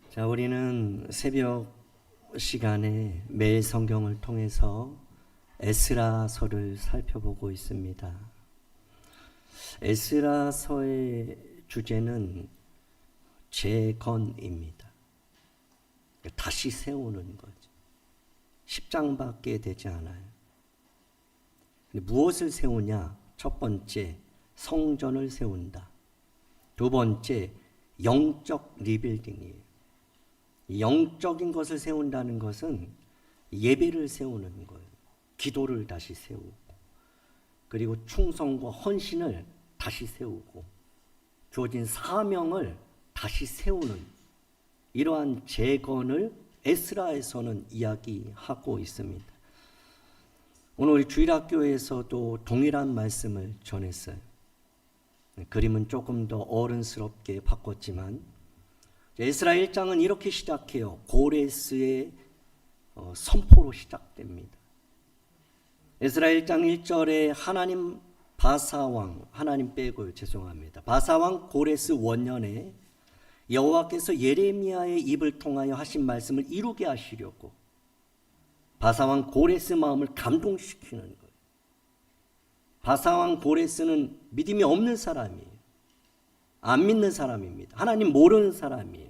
자, 우리는 새벽 시간에 매일 성경을 통해서 에스라서를 살펴보고 있습니다. 에스라서의 주제는 재건입니다. 다시 세우는 거죠. 10장밖에 되지 않아요. 무엇을 세우냐? 첫 번째, 성전을 세운다. 두 번째, 영적 리빌딩이에요. 영적인 것을 세운다는 것은 예배를 세우는 거예요. 기도를 다시 세우고, 그리고 충성과 헌신을 다시 세우고, 주어진 사명을 다시 세우는 이러한 재건을 에스라에서는 이야기하고 있습니다. 오늘 우리 주일학교에서도 동일한 말씀을 전했어요. 그림은 조금 더 어른스럽게 바꿨지만 에스라 1장은 이렇게 시작해요. 고레스의 선포로 시작됩니다. 에스라 1장 1절에 하나님 바사왕, 하나님 빼고요, 죄송합니다. 바사왕 고레스 원년에 여호와께서 예레미야의 입을 통하여 하신 말씀을 이루게 하시려고 바사왕 고레스 마음을 감동시키는 거예요. 바사왕 고레스는 믿음이 없는 사람이에요. 안 믿는 사람입니다. 하나님 모르는 사람이에요.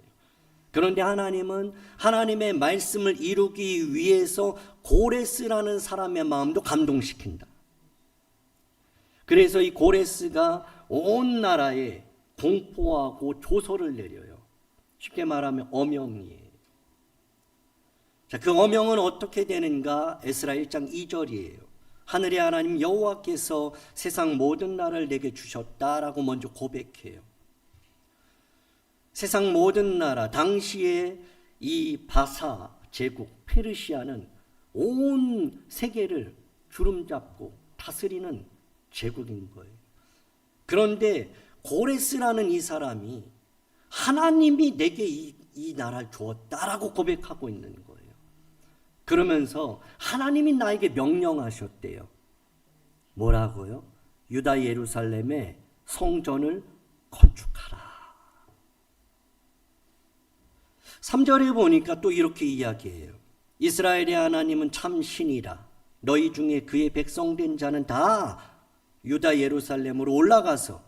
그런데 하나님은 하나님의 말씀을 이루기 위해서 고레스라는 사람의 마음도 감동시킨다. 그래서 이 고레스가 온 나라에 공포하고 조서를 내려요. 쉽게 말하면 어명이에요. 자, 그 어명은 어떻게 되는가? 에스라 1장 2절이에요. 하늘의 하나님 여호와께서 세상 모든 나라를 내게 주셨다라고 먼저 고백해요. 세상 모든 나라, 당시에 이 바사 제국 페르시아는 온 세계를 주름잡고 다스리는 제국인 거예요. 그런데 고레스라는 이 사람이 하나님이 내게 이 나라를 주었다라고 고백하고 있는 거예요. 그러면서 하나님이 나에게 명령하셨대요. 뭐라고요? 유다 예루살렘에 성전을 건축하라. 3절에 보니까 또 이렇게 이야기해요. 이스라엘의 하나님은 참 신이라. 너희 중에 그의 백성된 자는 다 유다 예루살렘으로 올라가서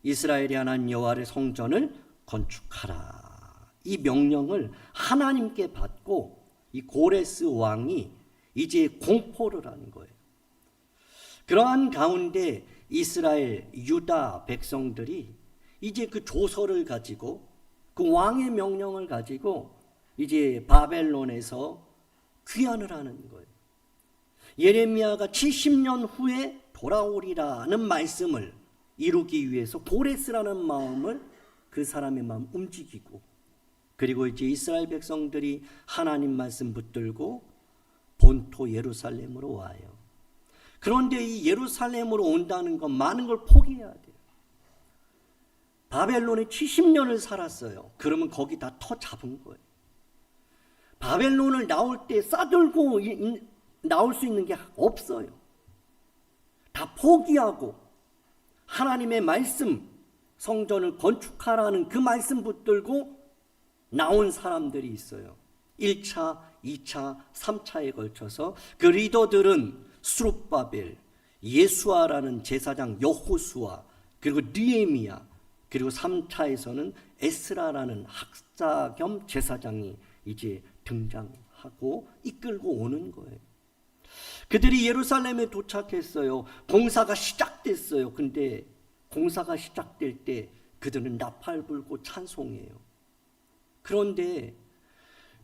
이스라엘의 하나님 여호와의 성전을 건축하라. 이 명령을 하나님께 받고 이 고레스 왕이 이제 공포를 하는 거예요. 그러한 가운데 이스라엘 유다 백성들이 이제 그 조서를 가지고 그 왕의 명령을 가지고 이제 바벨론에서 귀환을 하는 거예요. 예레미야가 70년 후에 돌아오리라는 말씀을 이루기 위해서 고레스라는 마음을 그 사람의 마음 움직이고, 그리고 이제 이스라엘 백성들이 하나님 말씀 붙들고 본토 예루살렘으로 와요. 그런데 이 예루살렘으로 온다는 건 많은 걸 포기해야 돼요. 바벨론에 70년을 살았어요. 그러면 거기 다 터 잡은 거예요. 바벨론을 나올 때 싸들고 나올 수 있는 게 없어요. 다 포기하고 하나님의 말씀, 성전을 건축하라는 그 말씀 붙들고 나온 사람들이 있어요. 1차, 2차, 3차에 걸쳐서 그 리더들은 스룹바벨, 예수아라는 제사장 여호수아, 그리고 느헤미야, 그리고 3차에서는 에스라라는 학자 겸 제사장이 이제 등장하고 이끌고 오는 거예요. 그들이 예루살렘에 도착했어요. 공사가 시작됐어요. 근데 공사가 시작될 때 그들은 나팔 불고 찬송해요. 그런데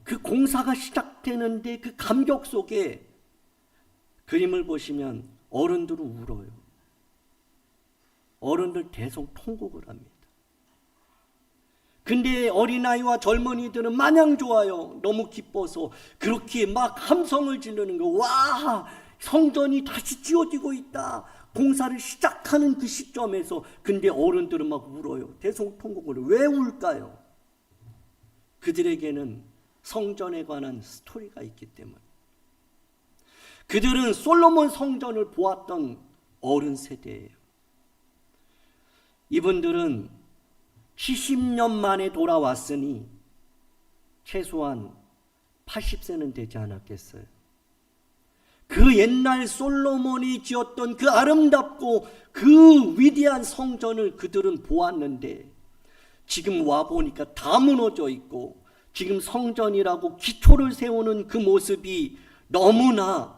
그 공사가 시작되는데 그 감격 속에 그림을 보시면 어른들은 울어요. 어른들 대성통곡을 합니다. 근데 어린아이와 젊은이들은 마냥 좋아요. 너무 기뻐서 그렇게 막 함성을 지르는 거. 와, 성전이 다시 지어지고 있다. 공사를 시작하는 그 시점에서. 근데 어른들은 막 울어요. 대성통곡을. 왜 울까요? 그들에게는 성전에 관한 스토리가 있기 때문에. 그들은 솔로몬 성전을 보았던 어른 세대예요. 이분들은 70년 만에 돌아왔으니 최소한 80세는 되지 않았겠어요? 그 옛날 솔로몬이 지었던 그 아름답고 그 위대한 성전을 그들은 보았는데 지금 와보니까 다 무너져 있고 지금 성전이라고 기초를 세우는 그 모습이 너무나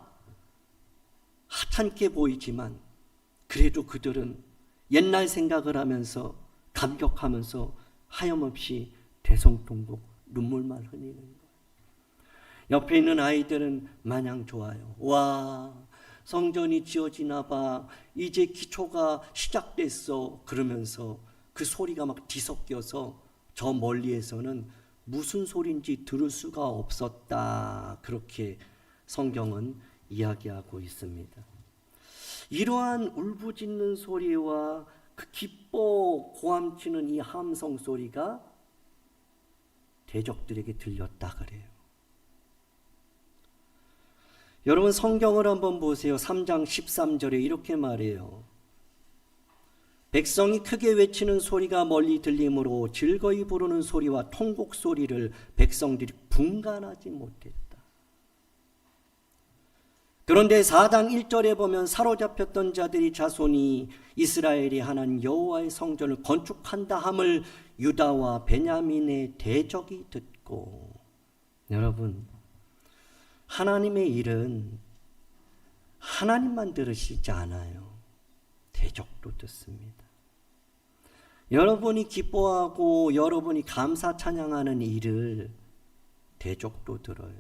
하찮게 보이지만 그래도 그들은 옛날 생각을 하면서 감격하면서 하염없이 대성통곡 눈물만 흘리는 거예요. 옆에 있는 아이들은 마냥 좋아요. 와, 성전이 지어지나 봐. 이제 기초가 시작됐어. 그러면서 그 소리가 막 뒤섞여서 저 멀리에서는 무슨 소리인지 들을 수가 없었다. 그렇게 성경은 이야기하고 있습니다. 이러한 울부짖는 소리와 그 기뻐 고함치는 이 함성 소리가 대적들에게 들렸다 그래요. 여러분 성경을 한번 보세요. 3장 13절에 이렇게 말해요. 백성이 크게 외치는 소리가 멀리 들리므로 즐거이 부르는 소리와 통곡 소리를 백성들이 분간하지 못했다. 그런데 4장 1절에 보면 사로잡혔던 자들이 자손이 이스라엘이 하나님 여호와의 성전을 건축한다 함을 유다와 베냐민의 대적이 듣고, 여러분 하나님의 일은 하나님만 들으시지 않아요. 대적도 듣습니다. 여러분이 기뻐하고 여러분이 감사 찬양하는 일을 대적도 들어요.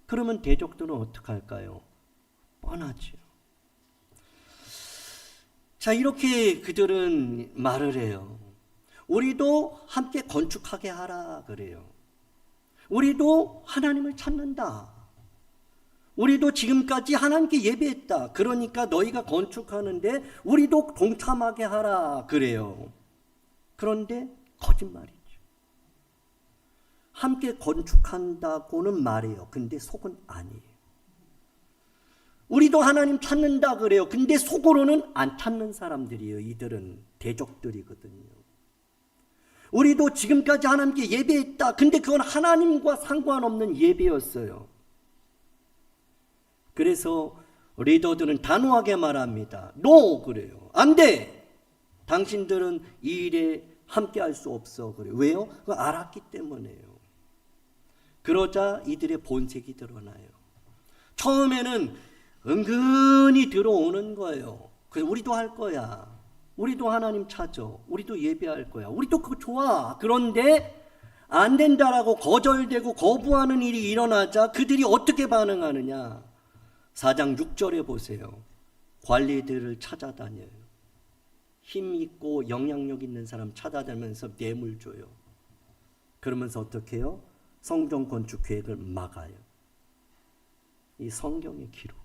그러면 대적들은 어떻게 할까요? 뻔하죠. 자, 이렇게 그들은 말을 해요. 우리도 함께 건축하게 하라 그래요. 우리도 하나님을 찾는다. 우리도 지금까지 하나님께 예배했다. 그러니까 너희가 건축하는데 우리도 동참하게 하라 그래요. 그런데 거짓말이죠. 함께 건축한다고는 말해요. 근데 속은 아니에요. 우리도 하나님 찾는다 그래요. 근데 속으로는 안 찾는 사람들이에요. 이들은 대적들이거든요. 우리도 지금까지 하나님께 예배했다. 근데 그건 하나님과 상관없는 예배였어요. 그래서 리더들은 단호하게 말합니다. 노 그래요. 안 돼. 당신들은 이 일에 함께 할 수 없어 그래요. 왜요? 그거 알았기 때문에요. 그러자 이들의 본색이 드러나요. 처음에는 은근히 들어오는 거예요. 그래서 우리도 할 거야. 우리도 하나님 찾아. 우리도 예배할 거야. 우리도 그거 좋아. 그런데 안 된다라고 거절되고 거부하는 일이 일어나자 그들이 어떻게 반응하느냐. 4장 6절에 보세요. 관리들을 찾아다녀요. 힘 있고 영향력 있는 사람 찾아다니면서 뇌물 줘요. 그러면서 어떻게 해요? 성전 건축 계획을 막아요. 이 성경의 기록이.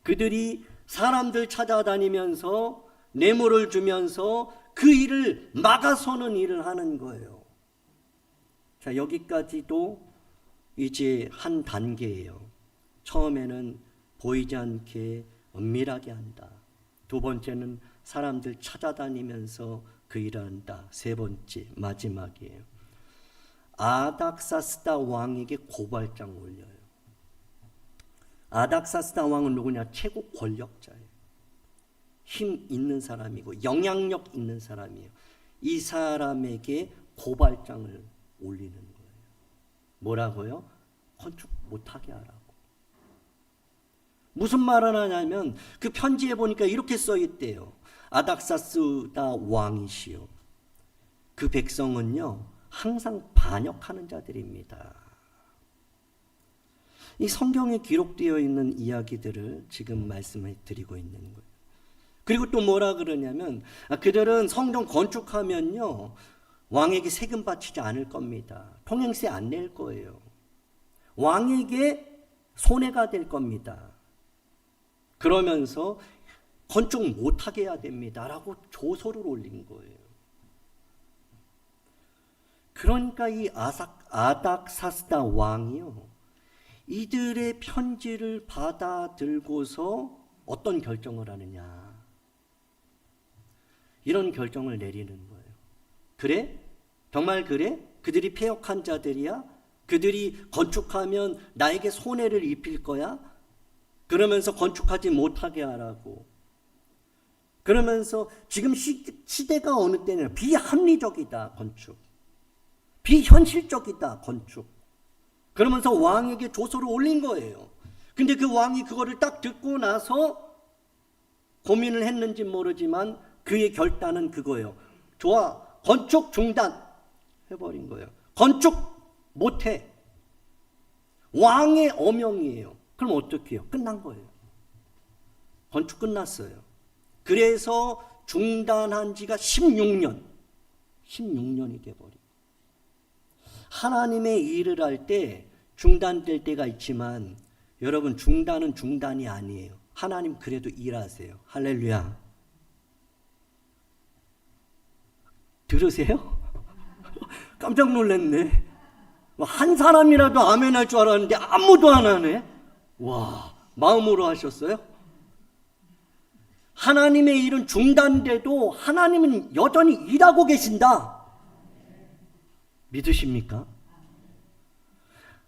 그들이 사람들 찾아다니면서 뇌물을 주면서 그 일을 막아서는 일을 하는 거예요. 자, 여기까지도 이제 한 단계예요. 처음에는 보이지 않게 은밀하게 한다. 두 번째는 사람들 찾아다니면서 그 일을 한다. 세 번째, 마지막이에요. 아닥사스다 왕에게 고발장 올려요. 아닥사스다 왕은 누구냐? 최고 권력자예요. 힘 있는 사람이고 영향력 있는 사람이에요. 이 사람에게 고발장을 올리는 거예요. 뭐라고요? 건축 못하게 하라고. 무슨 말을 하냐면 그 편지에 보니까 이렇게 써있대요. 아닥사스다 왕이시요. 그 백성은요 항상 반역하는 자들입니다. 이 성경에 기록되어 있는 이야기들을 지금 말씀해 드리고 있는 거예요. 그리고 또 뭐라 그러냐면 그들은 성전 건축하면요 왕에게 세금 바치지 않을 겁니다. 통행세 안 낼 거예요. 왕에게 손해가 될 겁니다. 그러면서 건축 못하게 해야 됩니다. 라고 조서를 올린 거예요. 그러니까 이 아닥사스다 왕이요. 이들의 편지를 받아들고서 어떤 결정을 하느냐. 이런 결정을 내리는 거예요. 그래? 정말 그래? 그들이 패역한 자들이야? 그들이 건축하면 나에게 손해를 입힐 거야? 그러면서 건축하지 못하게 하라고. 그러면서 지금 시대가 어느 때냐? 비합리적이다, 건축. 비현실적이다, 건축. 그러면서 왕에게 조서를 올린 거예요. 근데 그 왕이 그거를 딱 듣고 나서 고민을 했는지 모르지만 그의 결단은 그거예요. 좋아, 건축 중단 해버린 거예요. 건축 못해. 왕의 어명이에요. 그럼 어떻게 해요? 끝난 거예요. 건축 끝났어요. 그래서 중단한 지가 16년이 돼버린. 하나님의 일을 할 때 중단될 때가 있지만 여러분, 중단은 중단이 아니에요. 하나님 그래도 일하세요. 할렐루야. 들으세요? 깜짝 놀랐네. 한 사람이라도 아멘 할 줄 알았는데 아무도 안 하네. 와, 마음으로 하셨어요? 하나님의 일은 중단돼도 하나님은 여전히 일하고 계신다. 믿으십니까?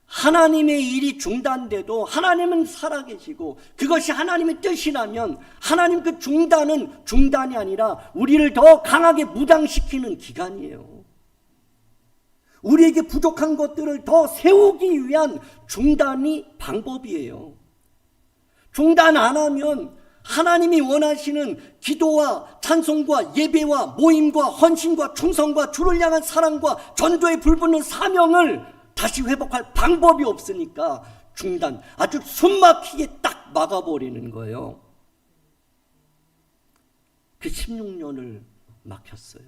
하나님의 일이 중단돼도 하나님은 살아계시고 그것이 하나님의 뜻이라면 하나님 그 중단은 중단이 아니라 우리를 더 강하게 무장시키는 기간이에요. 우리에게 부족한 것들을 더 세우기 위한 중단이 방법이에요. 중단 안 하면 하나님이 원하시는 기도와 찬송과 예배와 모임과 헌신과 충성과 주를 향한 사랑과 전도에 불붙는 사명을 다시 회복할 방법이 없으니까 중단, 아주 숨막히게 딱 막아버리는 거예요. 그 16년을 막혔어요.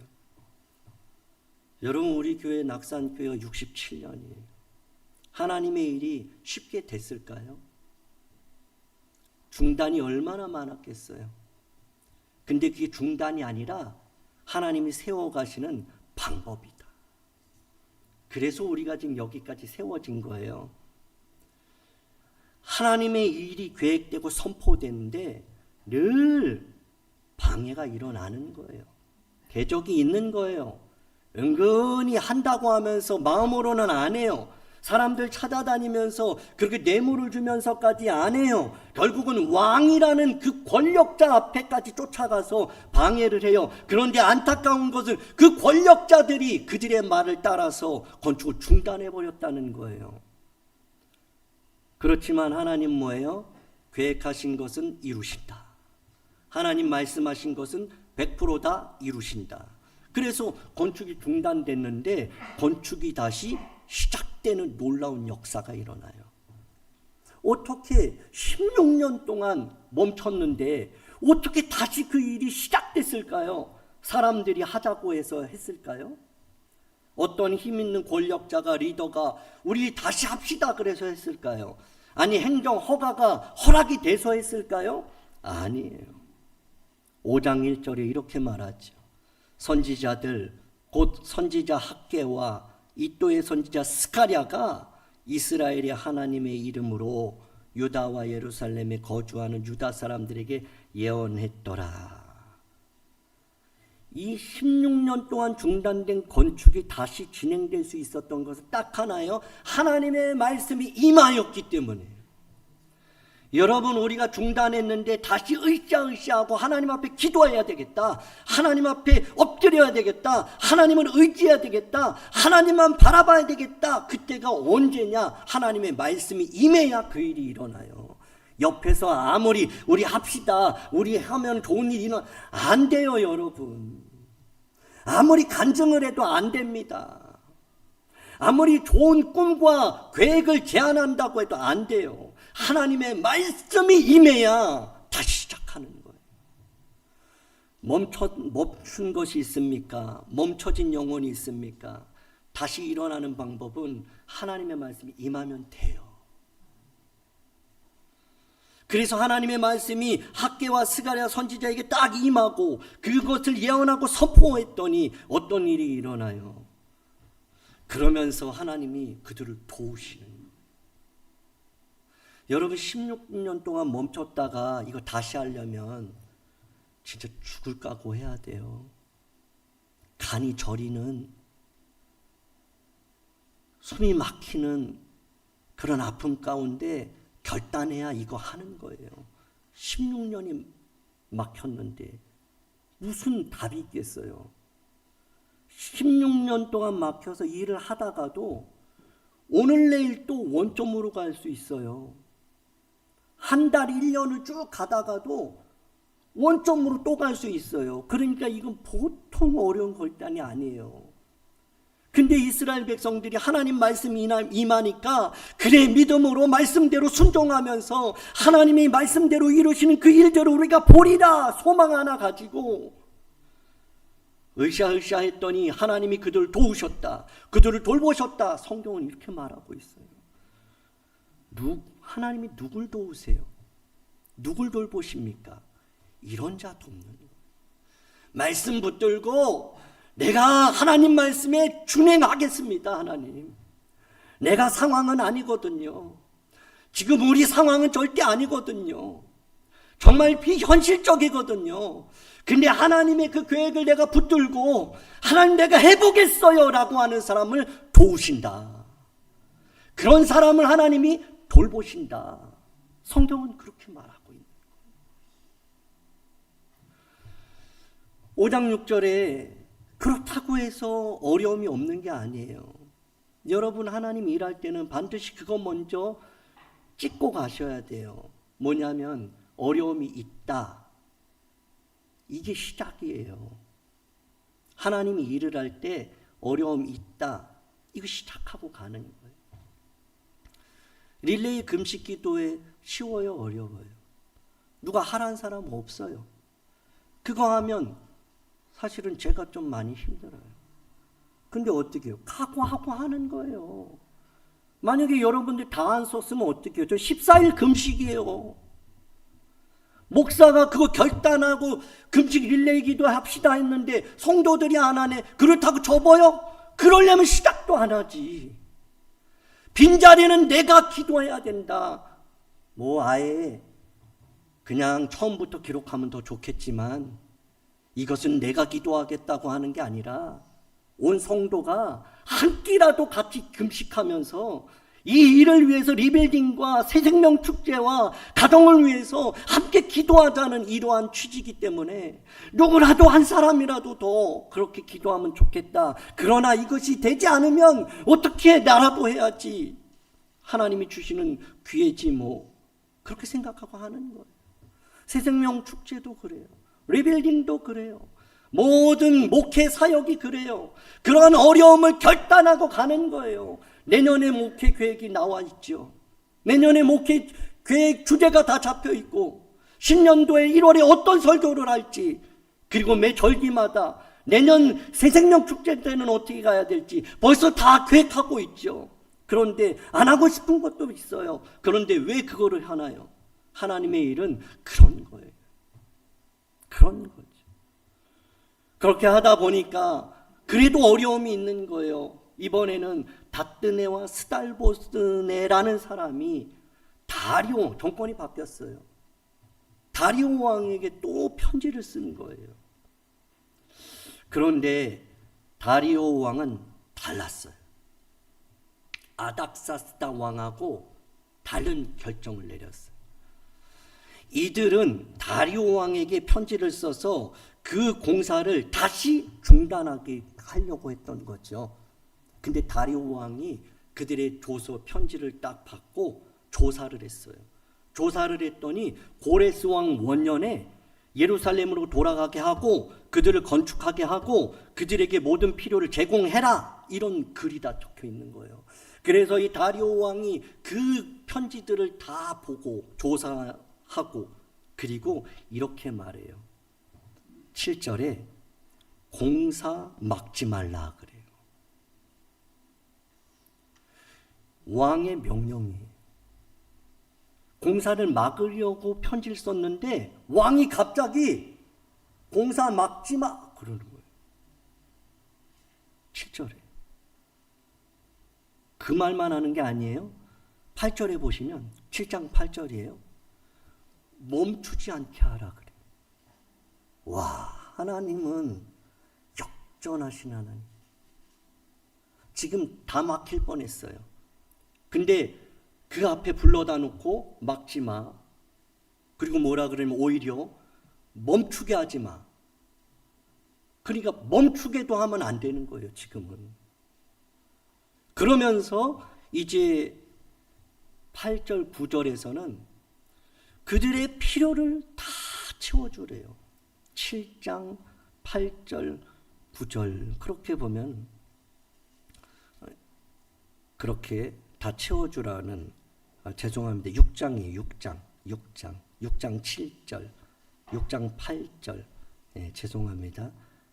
여러분, 우리 교회 낙산교회가 67년이에요. 하나님의 일이 쉽게 됐을까요? 중단이 얼마나 많았겠어요. 근데 그게 중단이 아니라 하나님이 세워가시는 방법이다. 그래서 우리가 지금 여기까지 세워진 거예요. 하나님의 일이 계획되고 선포되는데 늘 방해가 일어나는 거예요. 대적이 있는 거예요. 은근히 한다고 하면서 마음으로는 안 해요. 사람들 찾아다니면서 그렇게 뇌물을 주면서까지 안 해요. 결국은 왕이라는 그 권력자 앞에까지 쫓아가서 방해를 해요. 그런데 안타까운 것은 그 권력자들이 그들의 말을 따라서 건축을 중단해버렸다는 거예요. 그렇지만 하나님 뭐예요? 계획하신 것은 이루신다. 하나님 말씀하신 것은 100%다 이루신다. 그래서 건축이 중단됐는데 건축이 다시 시작되는 놀라운 역사가 일어나요. 어떻게 16년 동안 멈췄는데 어떻게 다시 그 일이 시작됐을까요? 사람들이 하자고 해서 했을까요? 어떤 힘 있는 권력자가, 리더가 우리 다시 합시다 그래서 했을까요? 아니, 행정 허가가 허락이 돼서 했을까요? 아니에요. 5장 1절에 이렇게 말하죠. 선지자들, 곧 선지자 학개와 이또의 선지자 스가랴가 이스라엘의 하나님의 이름으로 유다와 예루살렘에 거주하는 유다 사람들에게 예언했더라. 이 16년 동안 중단된 건축이 다시 진행될 수 있었던 것은 딱 하나예요. 하나님의 말씀이 임하였기 때문에. 여러분, 우리가 중단했는데 다시 으쌰으쌰하고 하나님 앞에 기도해야 되겠다. 하나님 앞에 엎드려야 되겠다. 하나님을 의지해야 되겠다. 하나님만 바라봐야 되겠다. 그때가 언제냐? 하나님의 말씀이 임해야 그 일이 일어나요. 옆에서 아무리 우리 합시다, 우리 하면 좋은 일이 안 돼요, 여러분. 아무리 간증을 해도 안 됩니다. 아무리 좋은 꿈과 계획을 제안한다고 해도 안 돼요. 하나님의 말씀이 임해야 다시 시작하는 거예요. 멈춘 것이 있습니까? 멈춰진 영혼이 있습니까? 다시 일어나는 방법은 하나님의 말씀이 임하면 돼요. 그래서 하나님의 말씀이 학개와 스가랴 선지자에게 딱 임하고 그것을 예언하고 선포했더니 어떤 일이 일어나요? 그러면서 하나님이 그들을 도우시는 거예요. 여러분, 16년 동안 멈췄다가 이거 다시 하려면 진짜 죽을 각오 해야 돼요. 간이 저리는 숨이 막히는 그런 아픔 가운데 결단해야 이거 하는 거예요. 16년이 막혔는데 무슨 답이 있겠어요? 16년 동안 막혀서 일을 하다가도 오늘 내일 또 원점으로 갈 수 있어요. 한 달, 1년을 쭉 가다가도 원점으로 또 갈 수 있어요. 그러니까 이건 보통 어려운 결단이 아니에요. 근데 이스라엘 백성들이 하나님 말씀이 임하니까 그래 믿음으로 말씀대로 순종하면서 하나님이 말씀대로 이루시는 그 일대로 우리가 보리라 소망 하나 가지고 으쌰으쌰 했더니 하나님이 그들을 도우셨다. 그들을 돌보셨다. 성경은 이렇게 말하고 있어요. 하나님이 누굴 도우세요? 누굴 돌보십니까? 이런 자 돕는 거예요. 말씀 붙들고 내가 하나님 말씀에 준행하겠습니다. 하나님, 내가 상황은 아니거든요. 지금 우리 상황은 절대 아니거든요. 정말 비현실적이거든요. 근데 하나님의 그 계획을 내가 붙들고 하나님 내가 해보겠어요 라고 하는 사람을 도우신다. 그런 사람을 하나님이 돌보신다. 성경은 그렇게 말하고 있는 거예요. 5장 6절에 그렇다고 해서 어려움이 없는 게 아니에요. 여러분, 하나님 일할 때는 반드시 그거 먼저 찍고 가셔야 돼요. 뭐냐면 어려움이 있다. 이게 시작이에요. 하나님이 일을 할 때 어려움이 있다. 이거 시작하고 가는 거예요. 릴레이 금식 기도에 쉬워요, 어려워요? 누가 하라는 사람 없어요. 그거 하면 사실은 제가 좀 많이 힘들어요. 근데 어떻게 해요? 각오하고 하는 거예요. 만약에 여러분들 다 안 썼으면 어떻게 해요? 저 14일 금식이에요. 목사가 그거 결단하고 금식 릴레이 기도 합시다 했는데 성도들이 안 하네. 그렇다고 접어요? 그러려면 시작도 안 하지. 빈자리는 내가 기도해야 된다. 뭐 아예 그냥 처음부터 기록하면 더 좋겠지만 이것은 내가 기도하겠다고 하는 게 아니라 온 성도가 한 끼라도 같이 금식하면서 이 일을 위해서 리빌딩과 새생명 축제와 가정을 위해서 함께 기도하자는 이러한 취지이기 때문에 누구라도 한 사람이라도 더 그렇게 기도하면 좋겠다. 그러나 이것이 되지 않으면 어떻게 나라도 해야지. 하나님이 주시는 기회지 뭐. 그렇게 생각하고 하는 거예요. 새생명 축제도 그래요. 리빌딩도 그래요. 모든 목회 사역이 그래요. 그러한 어려움을 결단하고 가는 거예요. 내년에 목회 계획이 나와 있죠. 내년에 목회 계획 주제가 다 잡혀 있고 신년도에 1월에 어떤 설교를 할지, 그리고 매 절기마다 내년 새생명 축제 때는 어떻게 가야 될지 벌써 다 계획하고 있죠. 그런데 안 하고 싶은 것도 있어요. 그런데 왜 그거를 하나요? 하나님의 일은 그런 거예요. 그런 거죠. 그렇게 하다 보니까 그래도 어려움이 있는 거예요. 이번에는 다뜨네와 스달보스네라는 사람이 다리오, 정권이 바뀌었어요. 다리오 왕에게 또 편지를 쓴 거예요. 그런데 다리오 왕은 달랐어요. 아닥사스다 왕하고 다른 결정을 내렸어요. 이들은 다리오 왕에게 편지를 써서 그 공사를 다시 중단하게 하려고 했던 거죠. 근데 다리오 왕이 그들의 조서 편지를 딱 받고 조사를 했어요. 조사를 했더니 고레스 왕 원년에 예루살렘으로 돌아가게 하고 그들을 건축하게 하고 그들에게 모든 필요를 제공해라, 이런 글이 다 적혀 있는 거예요. 그래서 이 다리오 왕이 그 편지들을 다 보고 조사하고 그리고 이렇게 말해요. 7절에 공사 막지 말라 그래요. 왕의 명령이에요. 공사를 막으려고 편지를 썼는데 왕이 갑자기 공사 막지 마 그러는 거예요. 7절에. 그 말만 하는 게 아니에요. 8절에 보시면 7장 8절이에요. 멈추지 않게 하라 그래요. 와, 하나님은 역전하신 하나님. 지금 다 막힐 뻔했어요. 근데 그 앞에 불러다 놓고 막지 마. 그리고 뭐라 그러면 오히려 멈추게 하지 마. 그러니까 멈추게도 하면 안 되는 거예요, 지금은. 그러면서 이제 8절, 9절에서는 그들의 필요를 다 채워주래요. 7장 8절, 9절 그렇게 보면 그렇게 다 채워주라는, 죄송합니다. 6장이에요. 6장 7절, 6장 8절, 죄송합니다.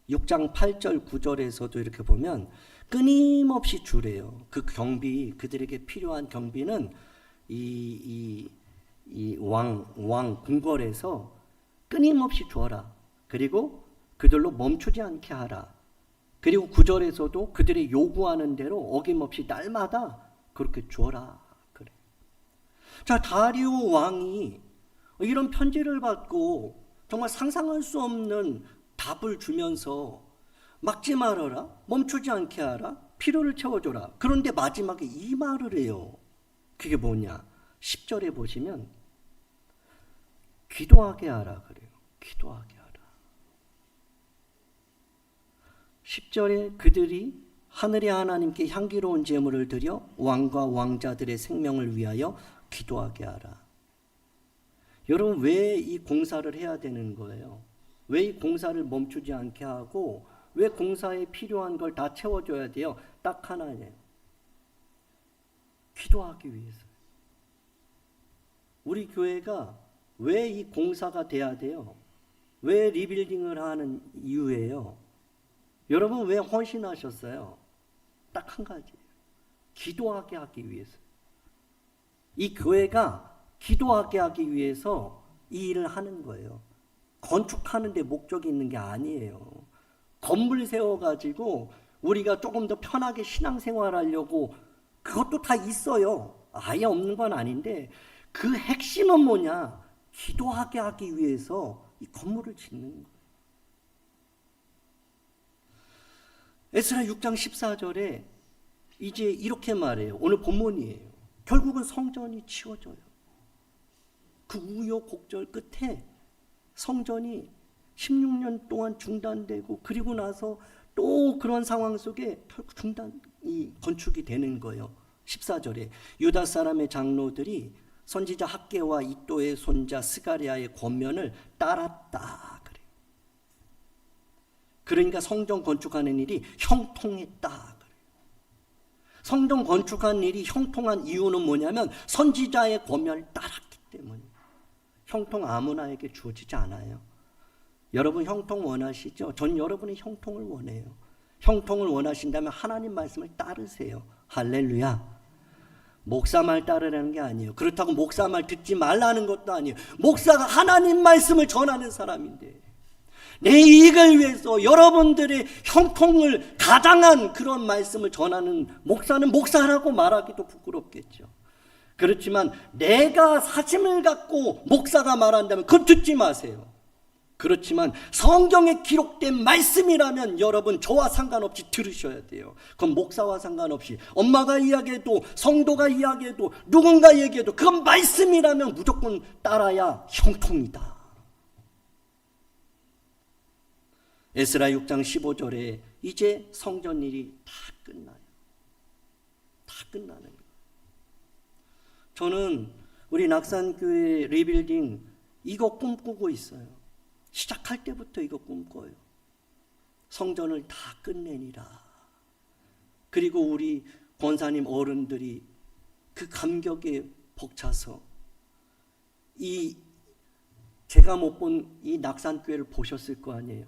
6장 8절 9절에서도 이렇게 보면 끊임없이 주래요. 그 경비, 그들에게 필요한 경비는 이 왕 궁궐에서 끊임없이 주어라. 그리고 그들로 멈추지 않게 하라. 그리고 9절에서도 그들이 요구하는 대로 어김없이 날마다 그렇게 주어라. 그래. 자, 다리오 왕이 이런 편지를 받고 정말 상상할 수 없는 답을 주면서 막지 말아라, 멈추지 않게 하라, 필요를 채워줘라. 그런데 마지막에 이 말을 해요. 그게 뭐냐? 10절에 보시면 기도하게 하라 그래요. 기도하게 하라. 10절에 그들이 하늘의 하나님께 향기로운 제물을 드려 왕과 왕자들의 생명을 위하여 기도하게 하라. 여러분, 왜 이 공사를 해야 되는 거예요? 왜 이 공사를 멈추지 않게 하고 왜 공사에 필요한 걸 다 채워줘야 돼요? 딱 하나예요. 기도하기 위해서. 우리 교회가 왜 이 공사가 돼야 돼요? 왜 리빌딩을 하는 이유예요? 여러분, 왜 헌신하셨어요? 딱 한 가지예요. 기도하게 하기 위해서. 이 교회가 기도하게 하기 위해서 이 일을 하는 거예요. 건축하는 데 목적이 있는 게 아니에요. 건물 세워가지고 우리가 조금 더 편하게 신앙생활하려고, 그것도 다 있어요. 아예 없는 건 아닌데 그 핵심은 뭐냐? 기도하게 하기 위해서 이 건물을 짓는 거예요. 에스라 6장 14절에 이제 이렇게 말해요. 오늘 본문이에요. 결국은 성전이 치워져요. 그 우여곡절 끝에 성전이 16년 동안 중단되고, 그리고 나서 또 그런 상황 속에 결국 건축이 되는 거예요. 14절에 유다 사람의 장로들이 선지자 학개와 이도의 손자 스가랴의 권면을 따랐다 그래요. 그러니까 성전 건축하는 일이 형통했다 그래요. 성전 건축한 일이 형통한 이유는 뭐냐면 선지자의 권면을 따랐기 때문이에요. 형통 아무나에게 주어지지 않아요. 여러분 형통 원하시죠? 전 여러분이 형통을 원해요. 형통을 원하신다면 하나님 말씀을 따르세요. 할렐루야. 목사 말 따르라는 게 아니에요. 그렇다고 목사 말 듣지 말라는 것도 아니에요. 목사가 하나님 말씀을 전하는 사람인데, 내 이익을 위해서 여러분들의 형통을 가장한 그런 말씀을 전하는 목사는 목사라고 말하기도 부끄럽겠죠. 그렇지만 내가 사심을 갖고 목사가 말한다면 그건 듣지 마세요. 그렇지만 성경에 기록된 말씀이라면 여러분 저와 상관없이 들으셔야 돼요. 그건 목사와 상관없이, 엄마가 이야기해도 성도가 이야기해도 누군가 얘기해도 그건 말씀이라면 무조건 따라야 형통이다. 에스라 6장 15절에 이제 성전 일이 다 끝나요. 다 끝나는 거예요. 저는 우리 낙산교회 리빌딩 이거 꿈꾸고 있어요. 시작할 때부터 이거 꿈꿔요. 성전을 다 끝내니라. 그리고 우리 권사님 어른들이 그 감격에 벅차서 제가 못 본 이 낙산교회를 보셨을 거 아니에요.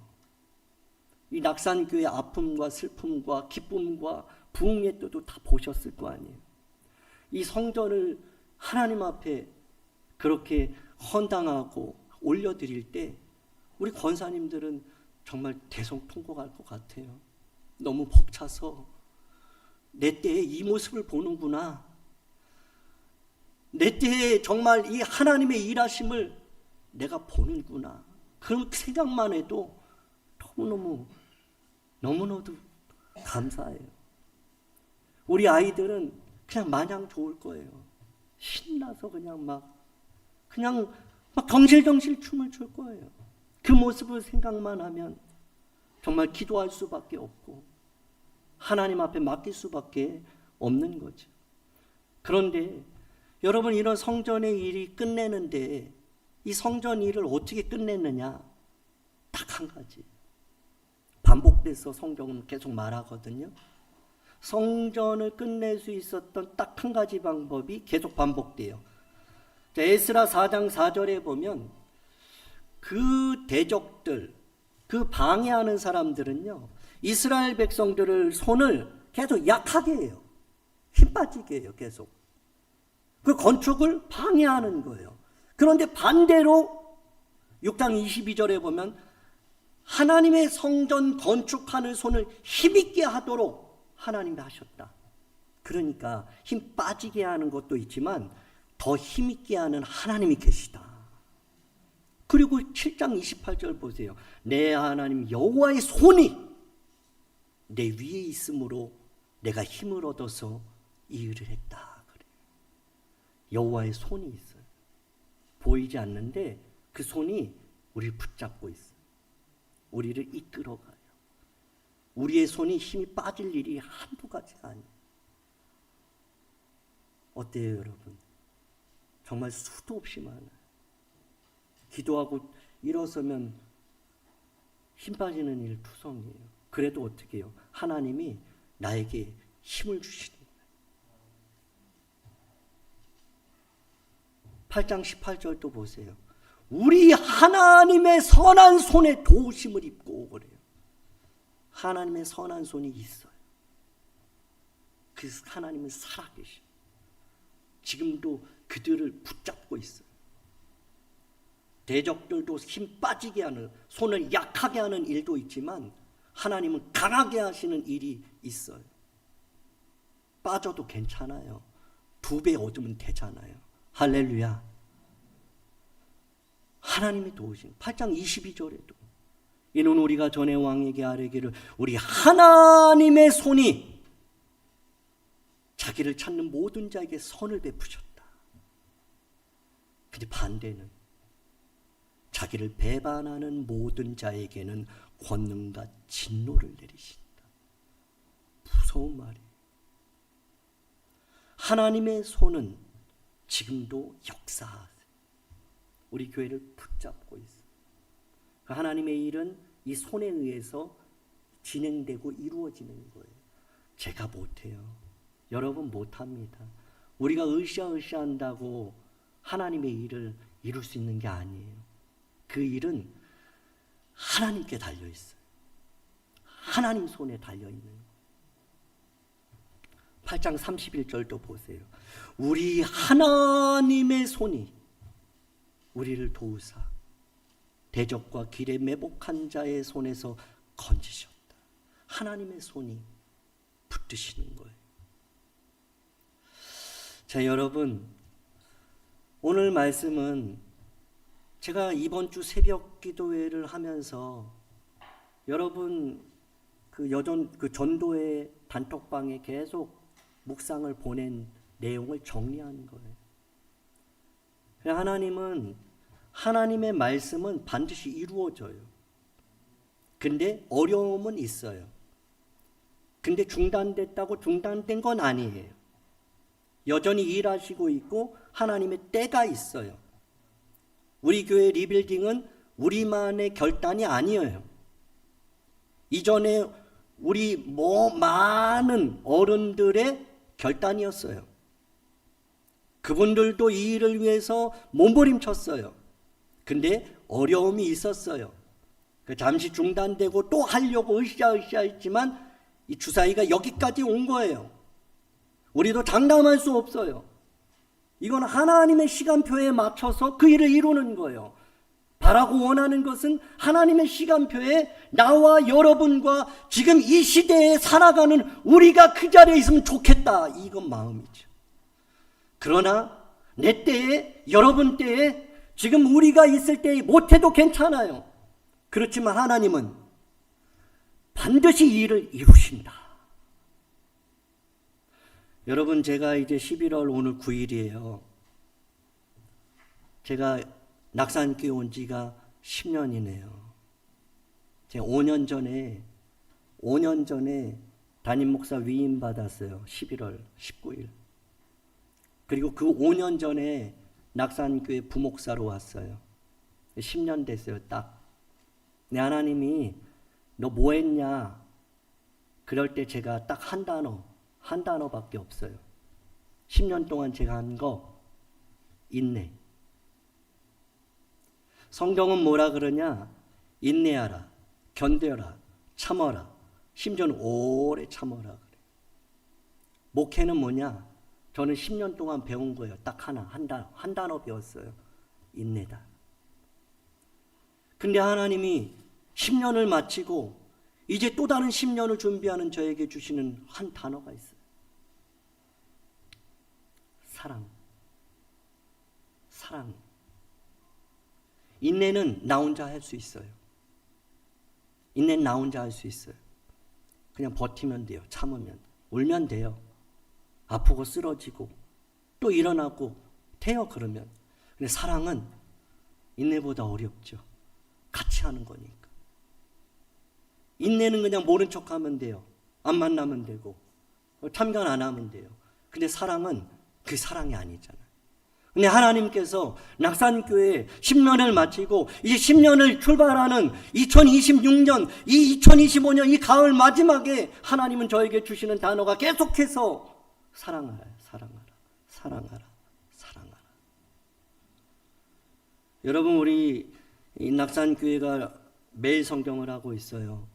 이 낙산교회의 아픔과 슬픔과 기쁨과 부흥의 때도 다 보셨을 거 아니에요. 이 성전을 하나님 앞에 그렇게 헌당하고 올려드릴 때 우리 권사님들은 정말 대성통곡할 것 같아요. 너무 벅차서 내 때에 이 모습을 보는구나. 내 때에 정말 이 하나님의 일하심을 내가 보는구나. 그런 생각만 해도 너무너무 너무나도 감사해요. 우리 아이들은 그냥 마냥 좋을 거예요. 신나서 그냥 막 덩실덩실 춤을 출 거예요. 그 모습을 생각만 하면 정말 기도할 수밖에 없고 하나님 앞에 맡길 수밖에 없는 거죠. 그런데 여러분, 이런 성전의 일이 끝내는데 이 성전 일을 어떻게 끝냈느냐? 딱 한 가지. 반복돼서 성경은 계속 말하거든요. 성전을 끝낼 수 있었던 딱 한 가지 방법이 계속 반복돼요. 에스라 4장 4절에 보면 그 대적들, 그 방해하는 사람들은요, 이스라엘 백성들을 손을 계속 약하게 해요. 힘 빠지게 해요. 계속 그 건축을 방해하는 거예요. 그런데 반대로 6장 22절에 보면 하나님의 성전 건축하는 손을 힘있게 하도록 하나님이 하셨다. 그러니까 힘 빠지게 하는 것도 있지만 더 힘있게 하는 하나님이 계시다. 그리고 7장 28절 보세요. 내 하나님 여호와의 손이 내 위에 있으므로 내가 힘을 얻어서 이 일을 했다. 그래. 여호와의 손이 있어요. 보이지 않는데 그 손이 우리를 붙잡고 있어요. 우리를 이끌어가요. 우리의 손이 힘이 빠질 일이 한두 가지가 아니에요. 어때요, 여러분? 정말 수도 없이 많아요. 기도하고 일어서면 힘 빠지는 일 투성이에요. 그래도 어떻게 해요? 하나님이 나에게 힘을 주시는 거예요. 8장 18절도 보세요. 우리 하나님의 선한 손에 도우심을 입고 그래요. 하나님의 선한 손이 있어요. 그래서 하나님은 살아계셔요. 지금도 그들을 붙잡고 있어요. 대적들도 힘 빠지게 하는, 손을 약하게 하는 일도 있지만 하나님은 강하게 하시는 일이 있어요. 빠져도 괜찮아요. 2배 얻으면 되잖아요. 할렐루야. 하나님이 도우신 8장 22절에도 이는 우리가 전에 왕에게 아뢰기를 우리 하나님의 손이 자기를 찾는 모든 자에게 선을 베푸셨다. 근데 반대는 자기를 배반하는 모든 자에게는 권능과 진노를 내리신다. 무서운 말이에요. 하나님의 손은 지금도 역사하세요. 우리 교회를 붙잡고 있어요. 하나님의 일은 이 손에 의해서 진행되고 이루어지는 거예요. 제가 못해요. 여러분 못합니다. 우리가 으쌰으쌰한다고 하나님의 일을 이룰 수 있는 게 아니에요. 그 일은 하나님께 달려있어요. 하나님 손에 달려있는 거예요. 8장 31절도 보세요. 우리 하나님의 손이 우리를 도우사 대적과 길에 매복한 자의 손에서 건지셨다. 하나님의 손이 붙드시는 거예요. 자, 여러분, 오늘 말씀은 제가 이번 주 새벽 기도회를 하면서 여러분 그 전도회 단톡방에 계속 묵상을 보낸 내용을 정리하는 거예요. 하나님은 하나님의 말씀은 반드시 이루어져요. 근데 어려움은 있어요. 근데 중단됐다고 중단된 건 아니에요. 여전히 일하시고 있고 하나님의 때가 있어요. 우리 교회 리빌딩은 우리만의 결단이 아니에요. 이전에 우리 많은 어른들의 결단이었어요. 그분들도 이 일을 위해서 몸부림쳤어요. 근데 어려움이 있었어요. 잠시 중단되고 또 하려고 으쌰으쌰 했지만 이 주사위가 여기까지 온 거예요. 우리도 장담할 수 없어요. 이건 하나님의 시간표에 맞춰서 그 일을 이루는 거예요. 바라고 원하는 것은 하나님의 시간표에 나와 여러분과 지금 이 시대에 살아가는 우리가 그 자리에 있으면 좋겠다. 이건 마음이죠. 그러나 내 때에, 여러분 때에, 지금 우리가 있을 때에 못해도 괜찮아요. 그렇지만 하나님은 반드시 이 일을 이루신다. 여러분, 제가 이제 11월 오늘 9일이에요. 제가 낙산교회 온 지가 10년이네요. 제가 5년 전에 담임 목사 위임 받았어요. 11월 19일. 그리고 그 5년 전에 낙산교회 부목사로 왔어요. 10년 됐어요, 딱. 내 하나님이 너 뭐 했냐? 그럴 때 제가 딱 한 단어밖에 없어요. 10년 동안 제가 한 거, 인내. 성경은 뭐라 그러냐? 인내하라, 견뎌라, 참어라, 심지어는 오래 참어라 그래. 목회는 뭐냐? 저는 10년 동안 배운 거예요. 딱 한 단어 배웠어요. 인내다. 근데 하나님이 10년을 마치고 이제 또 다른 10년을 준비하는 저에게 주시는 한 단어가 있어요. 사랑. 인내는 나 혼자 할 수 있어요. 인내는 나 혼자 할 수 있어요. 그냥 버티면 돼요. 참으면. 울면 돼요. 아프고 쓰러지고 또 일어나고 돼요, 그러면. 근데 사랑은 인내보다 어렵죠. 같이 하는 거니까. 인내는 그냥 모른 척하면 돼요. 안 만나면 되고 참견 안 하면 돼요. 근데 사랑은 그 사랑이 아니잖아요. 근데 하나님께서 낙산교회 10년을 마치고 이제 10년을 출발하는 2026년, 이 2025년 이 가을 마지막에 하나님은 저에게 주시는 단어가 계속해서 사랑하라. 여러분, 우리 이 낙산교회가 매일 성경을 하고 있어요.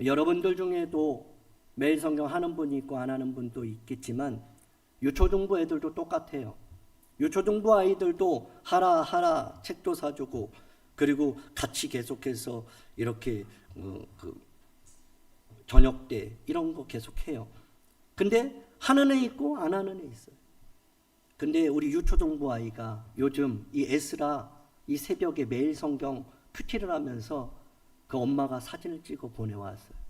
여러분들 중에도 매일 성경 하는 분이 있고 안 하는 분도 있겠지만 유초등부 애들도 똑같아요. 유초등부 아이들도 하라 책도 사주고 그리고 같이 계속해서 이렇게 저녁 때 이런 거 계속해요. 근데 하는 애 있고 안 하는 애 있어요. 근데 우리 유초등부 아이가 요즘 이 에스라 이 새벽에 매일 성경 큐티를 하면서 그 엄마가 사진을 찍어 보내왔어요.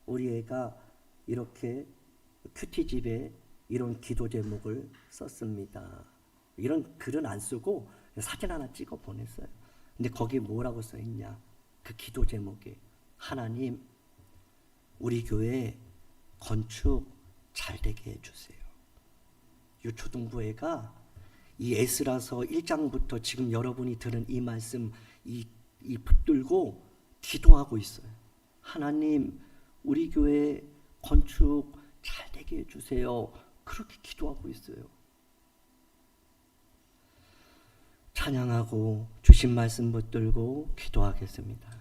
우리 애가 이렇게 큐티집에 이런 기도 제목을 썼습니다. 이런 글은 안 쓰고 사진 하나 찍어 보냈어요. 근데 거기 뭐라고 써 있냐? 그 기도 제목에 하나님, 우리 교회 건축 잘 되게 해주세요. 유초등부 애가 이 에스라서 1장부터 지금 여러분이 들은 이 말씀 이 붙들고 기도하고 있어요. 하나님, 우리 교회 건축 잘 되게 해주세요. 그렇게 기도하고 있어요. 찬양하고 주신 말씀 붙들고 기도하겠습니다.